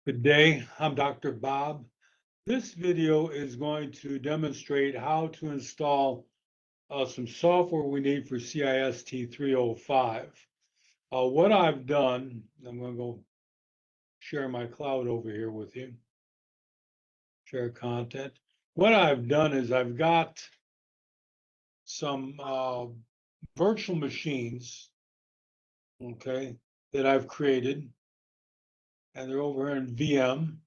Good day, I'm Dr. Bob. This video is going to demonstrate how to install some software we need for CIST1305. What I've done, I'm going to go share my cloud over here with you, share content. What I've done is I've got some virtual machines, okay, that I've created, and they're over here in VM.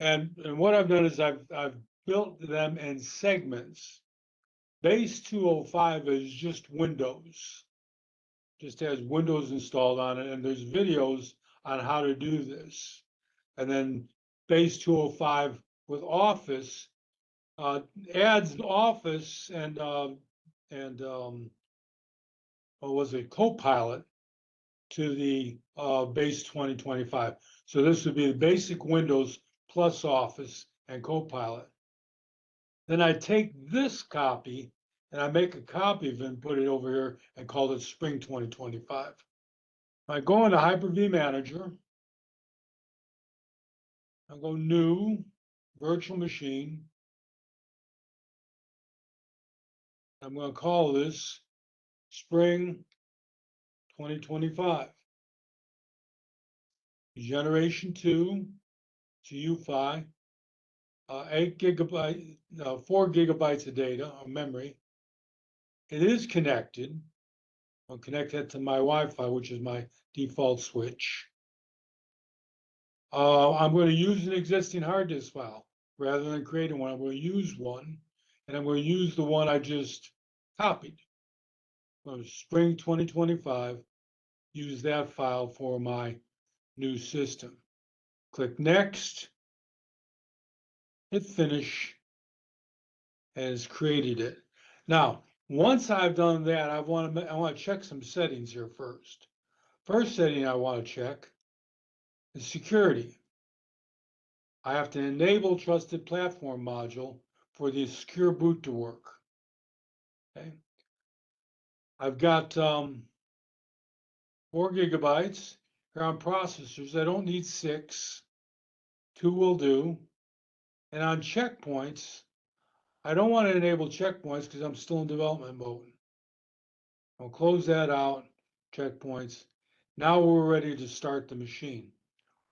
And what I've done is I've built them in segments. Base 205 is just Windows, just has Windows installed on it, and there's videos on how to do this. And then Base 205 with Office adds Office and what was it, Copilot to the Base 2025. So this would be the basic Windows plus Office and Copilot. Then I take this copy and I make a copy of it and put it over here and call it Spring 2025. I go into Hyper-V Manager. I go New, Virtual Machine. I'm going to call this Spring 2025. Generation 2 to UFI, 8 gigabyte, 4 gigabytes of data or memory. It is connected. I'll connect that to my Wi-Fi, which is my default switch. I'm going to use an existing hard disk file rather than creating one. I'm going to use one, and I'm going to use the one I just copied. Spring 2025, use that file for my new system. Click Next, hit Finish, and it's created it. Now, once I've done that, I want to check some settings here first. First setting I want to check is security. I have to enable Trusted Platform module for the secure boot to work. Okay. I've got 4 gigabytes here on processors. I don't need 6. 2 will do. And on checkpoints, I don't want to enable checkpoints because I'm still in development mode. I'll close that out, checkpoints. Now we're ready to start the machine.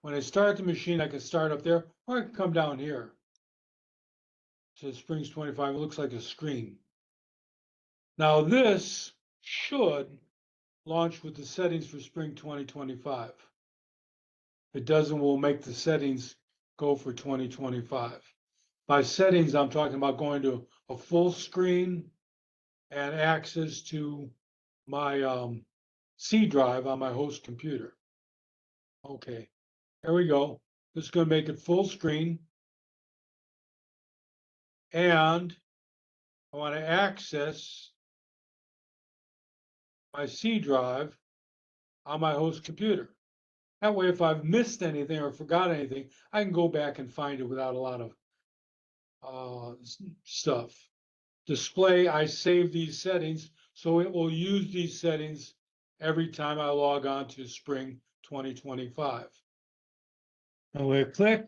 When I start the machine, I can start up there, or I can come down here. It says Springs 25, it looks like a screen. Now this should launch with the settings for Spring 2025. If it doesn't, we'll make the settings go for 2025. By settings, I'm talking about going to a full screen and access to my C drive on my host computer. Okay, there we go. This is going to make it full screen. And I want to access my C drive on my host computer. That way, if I've missed anything or forgot anything, I can go back and find it without a lot of stuff. Display, I save these settings, so it will use these settings every time I log on to Spring 2025. And we click.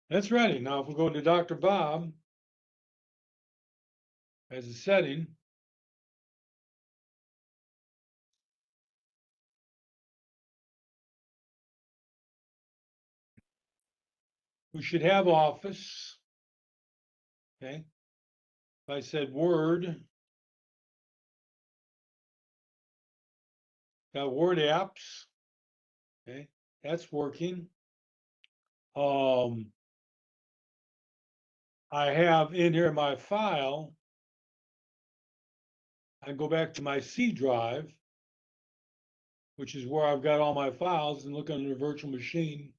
That's ready. Now, if we go to Dr. Bob as a setting, we should have Office. Okay. If I said Word, got Word apps. Okay, that's working. I have in here my file. I go back to my C drive, which is where I've got all my files, and look under the virtual machine.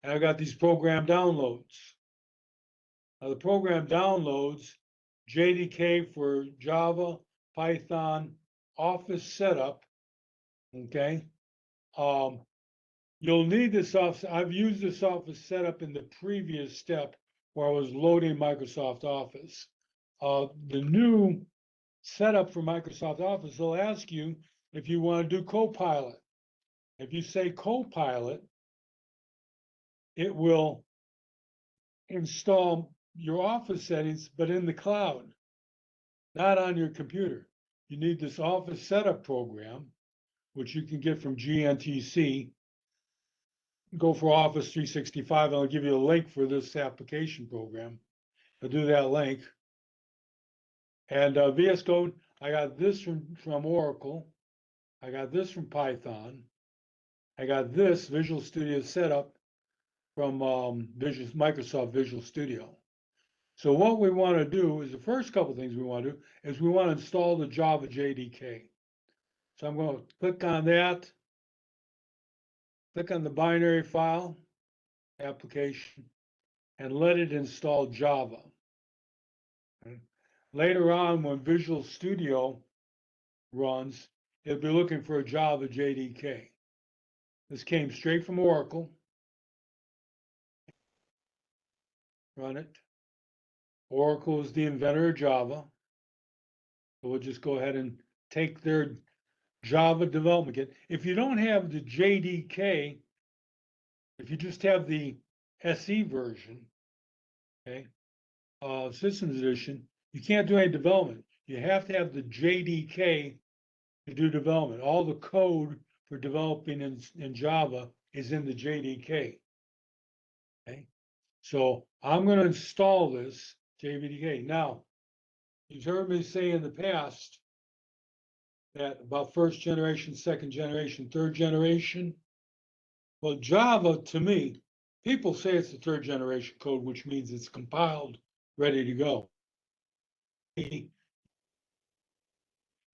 And I've got these program downloads. Now the program downloads, JDK for Java, Python, Office setup. Okay. You'll need this Office. I've used this Office setup in the previous step where I was loading Microsoft Office. The new setup for Microsoft Office will ask you if you want to do Copilot. If you say Copilot, it will install your Office settings, but in the cloud, not on your computer. You need this Office setup program, which you can get from GNTC. Go for Office 365, and I'll give you a link for this application program. I'll do that link. And VS Code, I got this from Oracle. I got this from Python. I got this Visual Studio Setup from Microsoft Visual Studio. So what we want to do is the first couple things we want to do is we want to install the Java JDK. So I'm going to click on that, click on the binary file, application, and let it install Java. Okay. Later on, when Visual Studio runs, it'll be looking for a Java JDK. This came straight from Oracle. Run it. Oracle is the inventor of Java. So we'll just go ahead and take their Java development kit. If you don't have the JDK, if you just have the SE version, okay, Systems Edition, you can't do any development. You have to have the JDK to do development. All the code for developing in Java is in the JDK. Okay, so I'm going to install this JDK. Now, you've heard me say in the past that about first generation, second generation, third generation. Well, Java, to me, people say it's the third generation code, which means it's compiled, ready to go.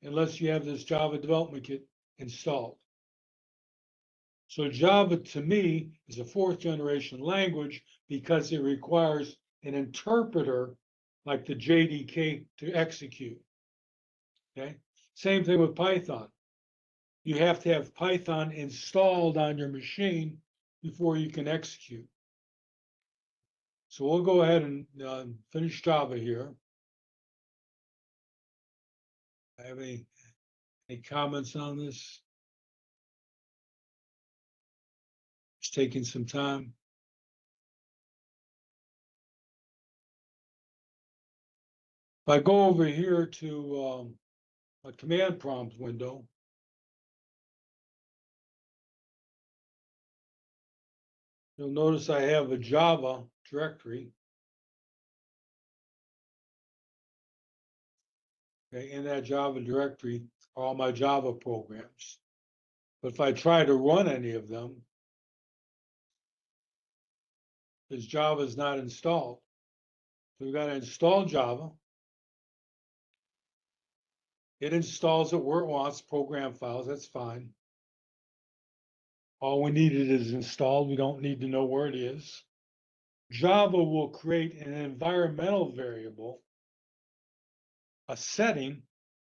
Unless you have this Java development kit installed. So Java, to me, is a fourth generation language because it requires an interpreter like the JDK to execute. Okay. Same thing with Python. You have to have Python installed on your machine before you can execute. So we'll go ahead and finish Java here. Have any comments on this? It's taking some time. If I go over here to a command prompt window, you'll notice I have a Java directory. Okay, in that Java directory are all my Java programs. But if I try to run any of them, because Java is not installed, so we've got to install Java. It installs it where it wants, program files, that's fine. All we needed is installed. We don't need to know where it is. Java will create an environmental variable, a setting.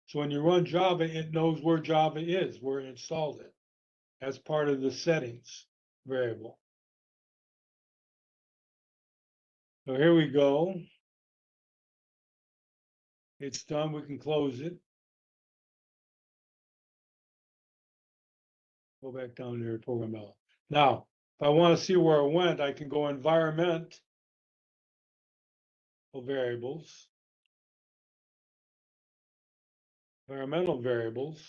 So when you run Java, it knows where Java is, where it installed it, as part of the settings variable. So here we go. It's done. We can close it. Go back down here to program element. Now, if I want to see where it went, I can go environmental variables. Environmental variables.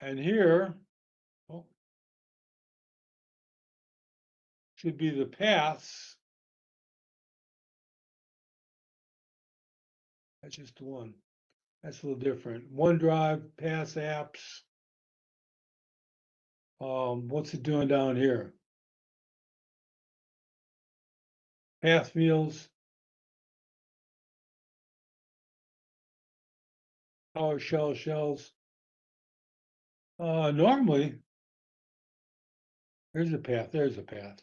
And here, oh, should be the paths. That's just one. That's a little different. OneDrive, paths, apps. What's it doing down here? Path fields. PowerShell shells. Normally, there's a path. There's a path.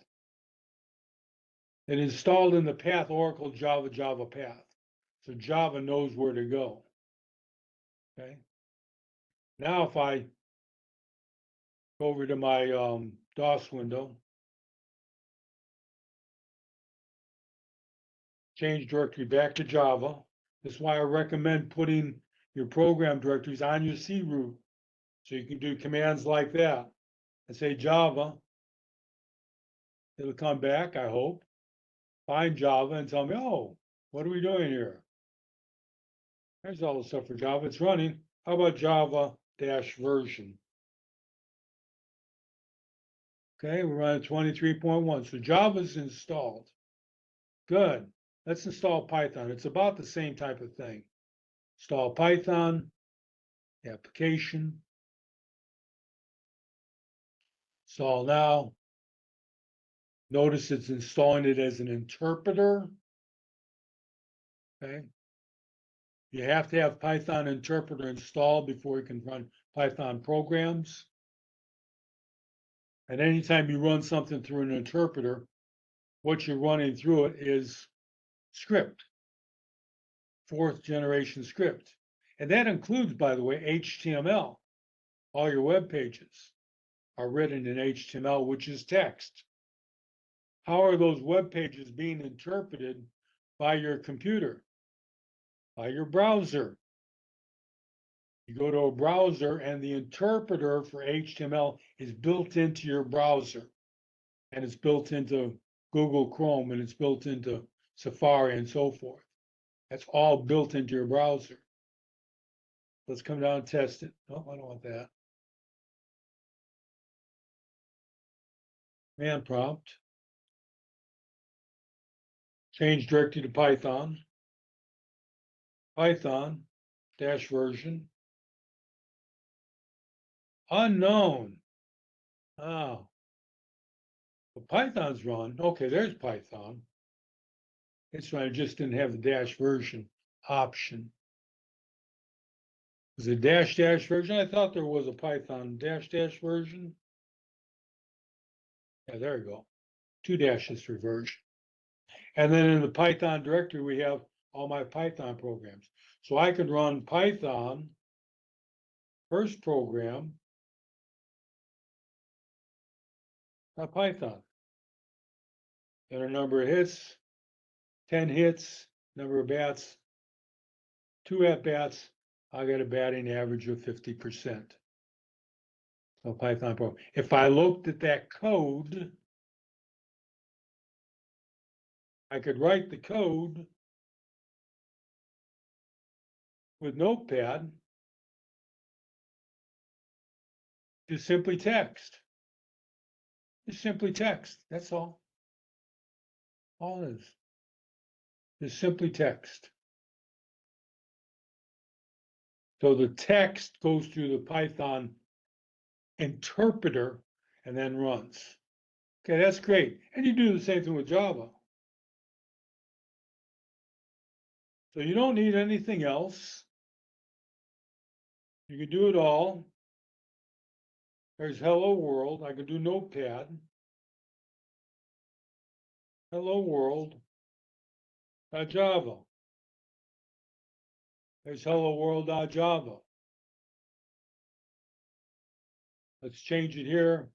It installed in the path Oracle Java path. So Java knows where to go. Okay. Now if I go over to my DOS window, change directory back to Java. This is why I recommend putting your program directories on your C root. So you can do commands like that. I say Java, it'll come back, I hope, find Java and tell me, oh, what are we doing here? There's all the stuff for Java. It's running. How about Java dash version? Okay, we're running 23.1. So Java's installed. Good. Let's install Python. It's about the same type of thing. Install Python, application, install now. Notice it's installing it as an interpreter. Okay. You have to have Python interpreter installed before you can run Python programs. And anytime you run something through an interpreter, what you're running through it is script, fourth generation script. And that includes, by the way, HTML. All your web pages are written in HTML, which is text. How are those web pages being interpreted by your computer, by your browser? You go to a browser and the interpreter for HTML is built into your browser, and it's built into Google Chrome, and it's built into Safari and so forth. That's all built into your browser. Let's come down and test it. Oh, I don't want that. Command prompt. Change directly to Python. Python dash version. Unknown. Oh. Well, Python's run. Okay, there's Python. It's run. It just didn't have the dash version option. Was it dash dash version? I thought there was a Python dash dash version. Yeah, there you go. 2 dashes for version. And then in the Python directory, we have all my Python programs. So I can run Python, first program, Python. And a number of hits, 10 hits, number of bats, 2 at bats. I got a batting average of 50%. So Python program. If I looked at that code, I could write the code with Notepad, just simply text. Just simply text. That's all. All it is. Just simply text. So the text goes through the Python interpreter and then runs. Okay, that's great. And you do the same thing with Java. So you don't need anything else. You can do it all. There's hello world. I can do Notepad. Hello world. Java. There's hello world.java. Let's change it here.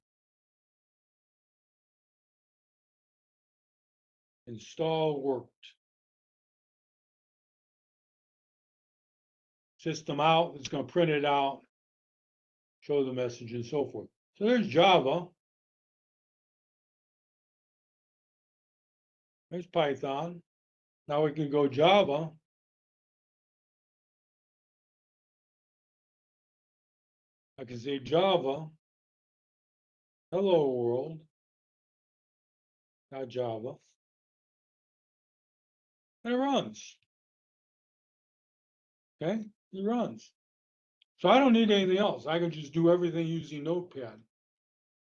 Install worked. System out. It's going to print it out, show the message and so forth. So there's Java. There's Python. Now we can go Java. I can say Java, hello world, not Java, and it runs. Okay, it runs. So I don't need anything else. I can just do everything using Notepad,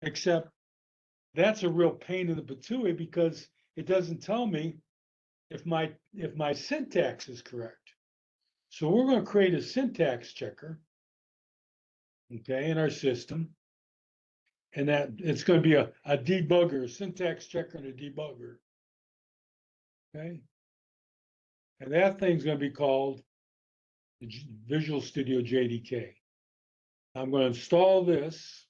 except that's a real pain in the patootie because it doesn't tell me if my syntax is correct. So we're going to create a syntax checker, okay, in our system. And that it's going to be a debugger, a syntax checker and a debugger. Okay. And that thing's going to be called Visual Studio JDK. I'm going to install this.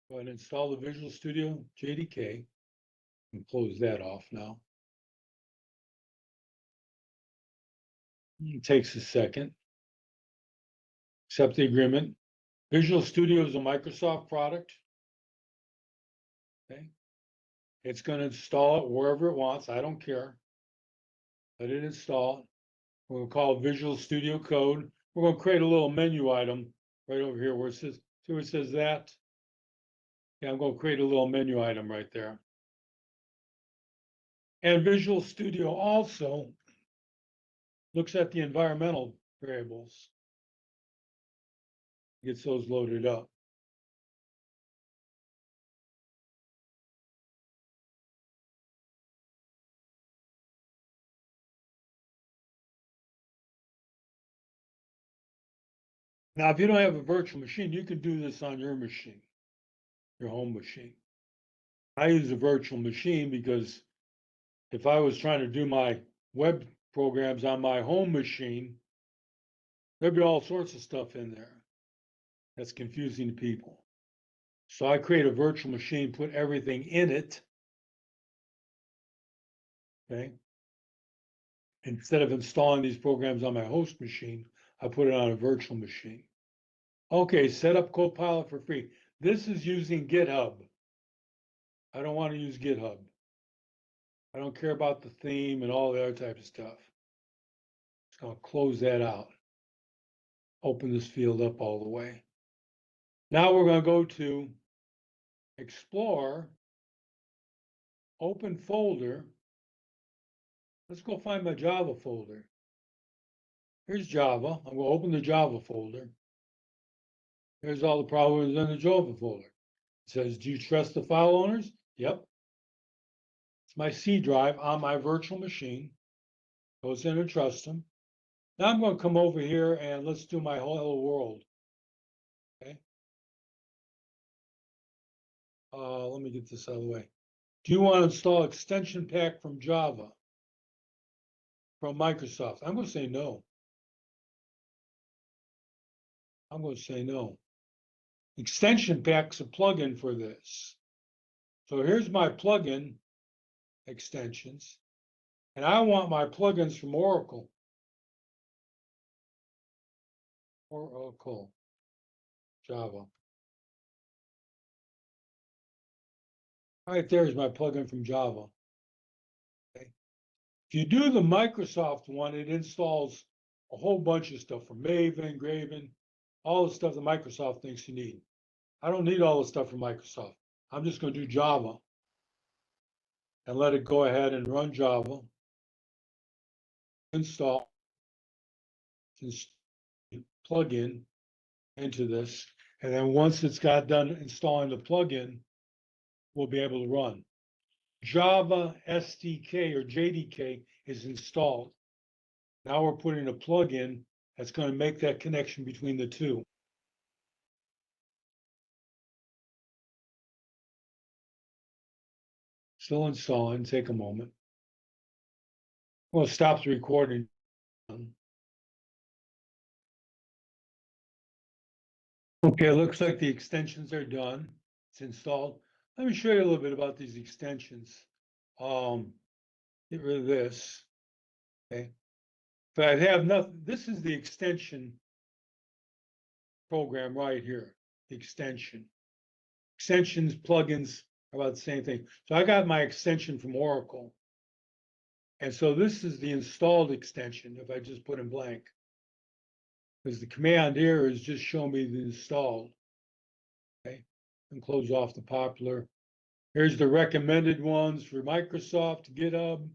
Go ahead and install the Visual Studio JDK and close that off now. It takes a second. Accept the agreement. Visual Studio is a Microsoft product. Okay. It's going to install it wherever it wants. I don't care. Let it install it. We're going to call it Visual Studio Code. We're going to create a little menu item right over here where it says, see where it says that? Yeah, I'm going to create a little menu item right there. And Visual Studio also looks at the environmental variables, gets those loaded up. Now, if you don't have a virtual machine, you can do this on your machine, your home machine. I use a virtual machine because if I was trying to do my web programs on my home machine, there'd be all sorts of stuff in there that's confusing to people. So I create a virtual machine, put everything in it, okay? Instead of installing these programs on my host machine, I put it on a virtual machine. Okay, set up Copilot for free. This is using GitHub. I don't want to use GitHub. I don't care about the theme and all the other type of stuff. Just gonna close that out. Open this field up all the way. Now we're gonna go to Explore, Open Folder. Let's go find my Java folder. Here's Java. I'm gonna open the Java folder. Here's all the problems in the Java folder. It says, do you trust the file owners? Yep. It's my C drive on my virtual machine. Goes in and trust them. Now I'm going to come over here and let's do my hello world. Okay. Let me get this out of the way. Do you want to install extension pack from Java from Microsoft? I'm going to say no. I'm going to say no. Extension pack's a plugin for this. So here's my plugin extensions. And I want my plugins from Oracle. Oracle, Java. Right there's my plugin from Java. Okay. If you do the Microsoft one, it installs a whole bunch of stuff from Maven, Graven, all the stuff that Microsoft thinks you need. I don't need all the stuff from Microsoft. I'm just going to do Java and let it go ahead and run Java. Install plugin into this. And then once it's got done installing the plugin, we'll be able to run. Java SDK or JDK is installed. Now we're putting a plugin that's going to make that connection between the two. Still installing, take a moment. Well, stop the recording. Okay, it looks like the extensions are done. It's installed. Let me show you a little bit about these extensions. Get rid of this. Okay. But I have nothing. This is the extension program right here. The extension. Extensions, plugins are about the same thing. So I got my extension from Oracle. And so this is the installed extension if I just put in blank. Because the command here is just show me the installed. Okay. And close off the popular. Here's the recommended ones for Microsoft, GitHub.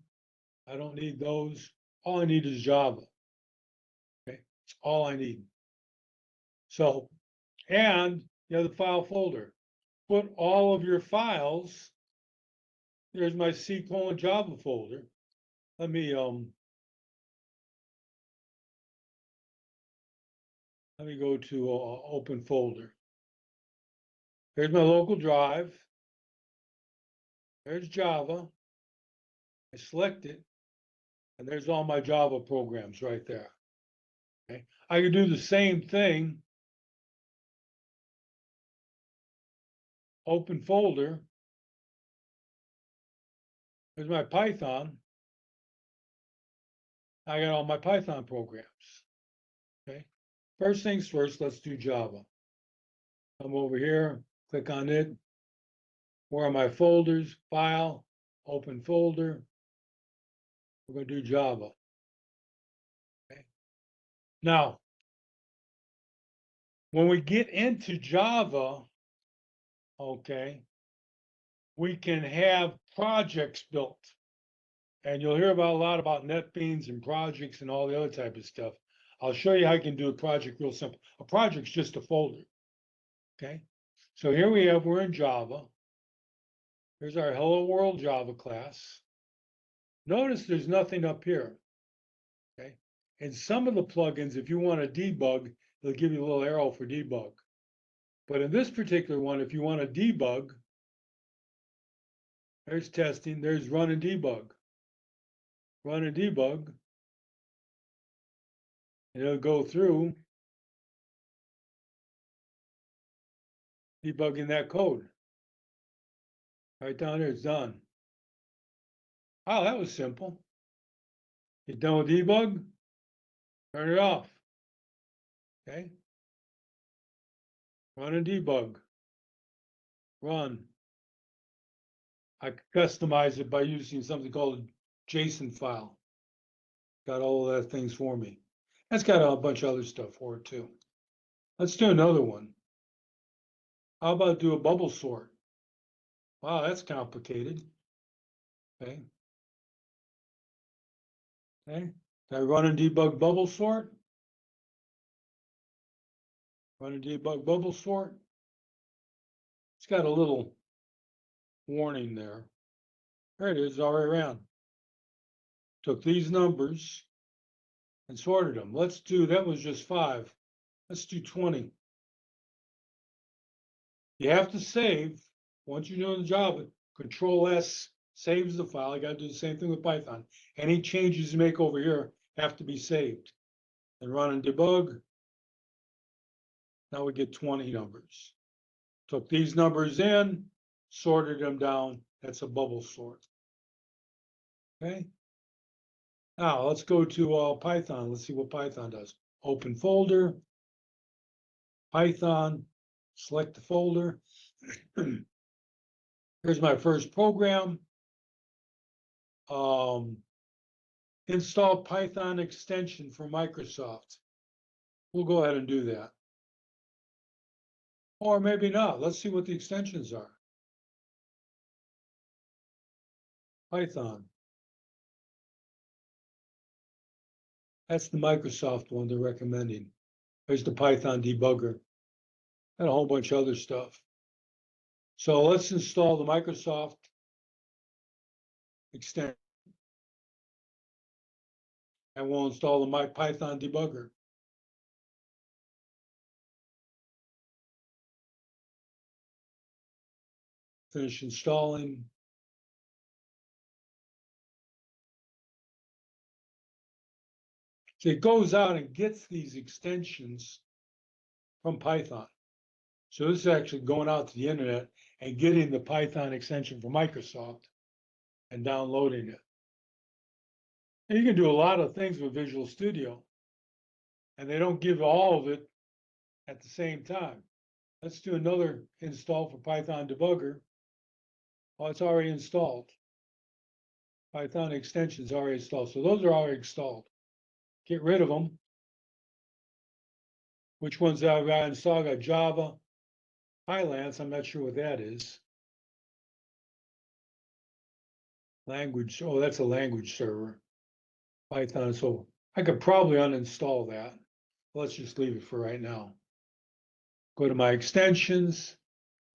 I don't need those. All I need is Java. Okay, that's all I need. So, and you have the file folder. Put all of your files. There's my C:\Java folder. Let me go to open folder. Here's my local drive. There's Java. I select it, and there's all my Java programs right there. Okay, I can do the same thing open folder. There's my Python. I got all my Python programs. Okay. First things first, let's do Java. Come over here, click on it. Where are my folders? File, open folder. We're going to do Java. Okay. Now, when we get into Java, okay, we can have projects built. And you'll hear about a lot about NetBeans and projects and all the other type of stuff. I'll show you how you can do a project real simple. A project's just a folder. Okay. So here we're in Java. Here's our Hello World Java class. Notice there's nothing up here. Okay. In some of the plugins, if you want to debug, they'll give you a little arrow for debug. But in this particular one, if you want to debug, there's testing, there's run and debug. Run and debug. And it'll go through debugging that code. Right down there, it's done. Oh, that was simple. You done with debug? Turn it off. Okay. Run and debug. Run. I could customize it by using something called a JSON file. Got all of that things for me. That's got a bunch of other stuff for it too. Let's do another one. How about do a bubble sort? Wow, that's complicated. Okay. Okay. Can I run and debug bubble sort? Run and debug bubble sort. It's got a little warning there. There it is, all the way around. Took these numbers and sorted them. Let's do, that was just 5. Let's do 20. You have to save. Once you know the Java, Control S saves the file. You got to do the same thing with Python. Any changes you make over here have to be saved. And run and debug. Now we get 20 numbers. Took these numbers in, sorted them down. That's a bubble sort. Okay. Now let's go to Python. Let's see what Python does. Open folder, Python, select the folder. Here's my first program. Install Python extension for Microsoft. We'll go ahead and do that. Or maybe not. Let's see what the extensions are. Python. That's the Microsoft one they're recommending. There's the Python debugger and a whole bunch of other stuff. So let's install the Microsoft extension. And we'll install the Python debugger. Finish installing. So it goes out and gets these extensions from Python. So this is actually going out to the internet and getting the Python extension from Microsoft and downloading it. And you can do a lot of things with Visual Studio, and they don't give all of it at the same time. Let's do another install for Python debugger. Oh, it's already installed. Python extensions already installed. So those are already installed. Get rid of them. Which ones have I installed? I got Java, Pylance. I'm not sure what that is. Language. Oh, that's a language server. Python. So I could probably uninstall that. Let's just leave it for right now. Go to my extensions.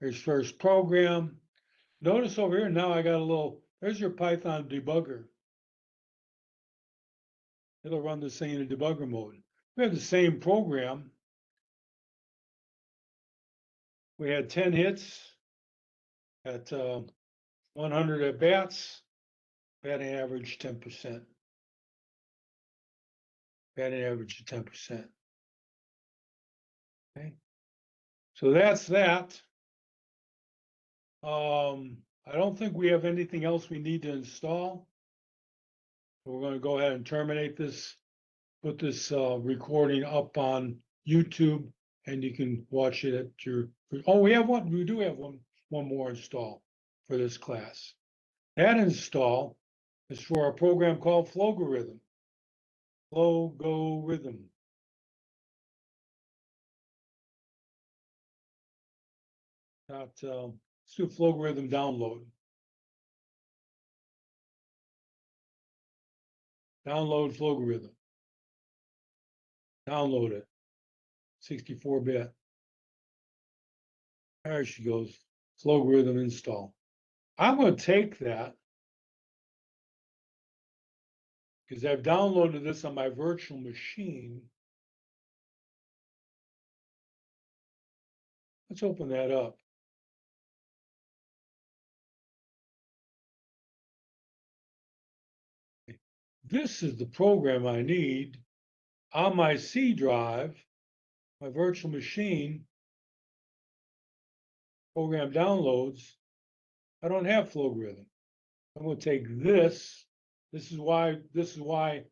There's first program. Notice over here now I got a little, there's your Python debugger. It'll run this thing in a debugger mode. We have the same program. We had 10 hits at 100 at bats, batting average 10%. Batting average of 10%. Okay. So that's that. I don't think we have anything else we need to install. We're going to go ahead and terminate this, put this recording up on YouTube, and you can watch it at your. Oh, we have one. We do have one more install for this class. That install is for a program called Flowgorithm. Flowgorithm. Let's do Flowgorithm download. Download Flowgorithm. Download it. 64-bit. There she goes. Flowgorithm install. I'm going to take that because I've downloaded this on my virtual machine. Let's open that up. This is the program I need on my C drive, my virtual machine. Program downloads. I don't have Flowgorithm. I'm going to take this. This is why I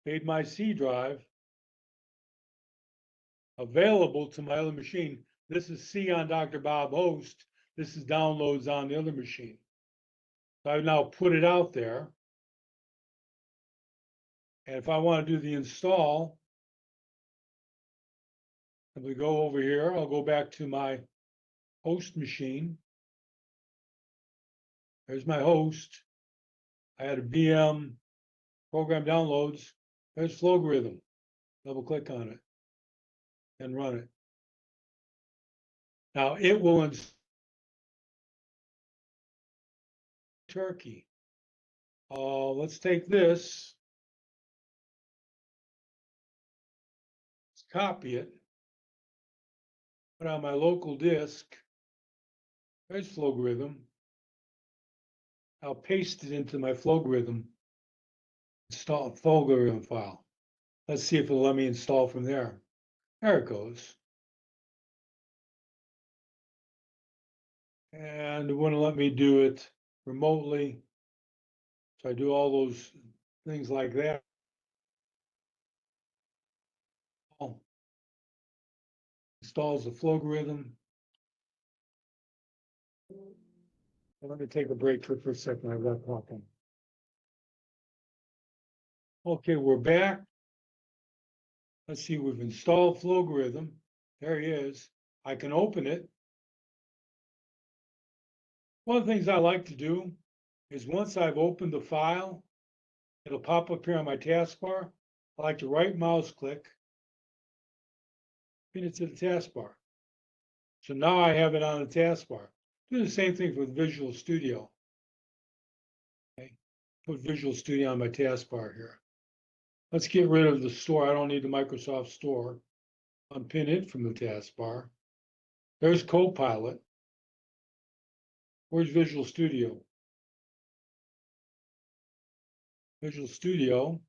made my C drive available to my other machine. This is C on Dr. Bob host. This is downloads on the other machine. So I've now put it out there. And if I want to do the install, if we go over here, I'll go back to my host machine. There's my host. I had a VM program downloads. There's Flowgorithm. Double click on it and run it. Now it will install Turkey. Let's take this. Let's copy it. Put it on my local disk. There's Flowgorithm. I'll paste it into my Flowgorithm install Flowgorithm file. Let's see if it'll let me install from there. There it goes. And it wouldn't let me do it remotely. So I do all those things like that. Installs the Flowgorithm. Let me take a break for a second. I've got talking. Okay, we're back. Let's see, we've installed Flowgorithm. There he is. I can open it. One of the things I like to do is once I've opened the file, it'll pop up here on my taskbar. I like to right mouse click, pin it to the taskbar. So now I have it on the taskbar. Do the same thing with Visual Studio. Okay, put Visual Studio on my taskbar here. Let's get rid of the store. I don't need the Microsoft Store. Unpin it from the taskbar. There's Copilot. Where's Visual Studio? Visual Studio.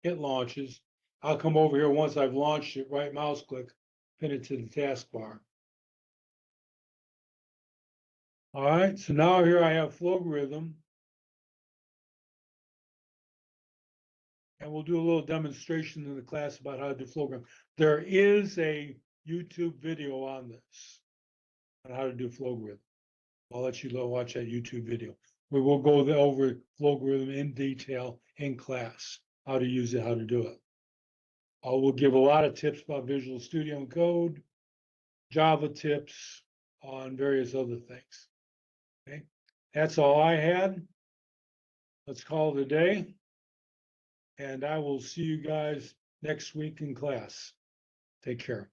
It launches. I'll come over here once I've launched it, right mouse click, pin it to the taskbar. All right, so now here I have Flowgorithm. And we'll do a little demonstration in the class about how to do Flowgorithm. There is a YouTube video on this, on how to do Flowgorithm. I'll let you watch that YouTube video. We will go over Flowgorithm in detail in class, how to use it, how to do it. I will give a lot of tips about Visual Studio and Code, Java tips on various other things. Okay, that's all I had. Let's call it a day. And I will see you guys next week in class. Take care.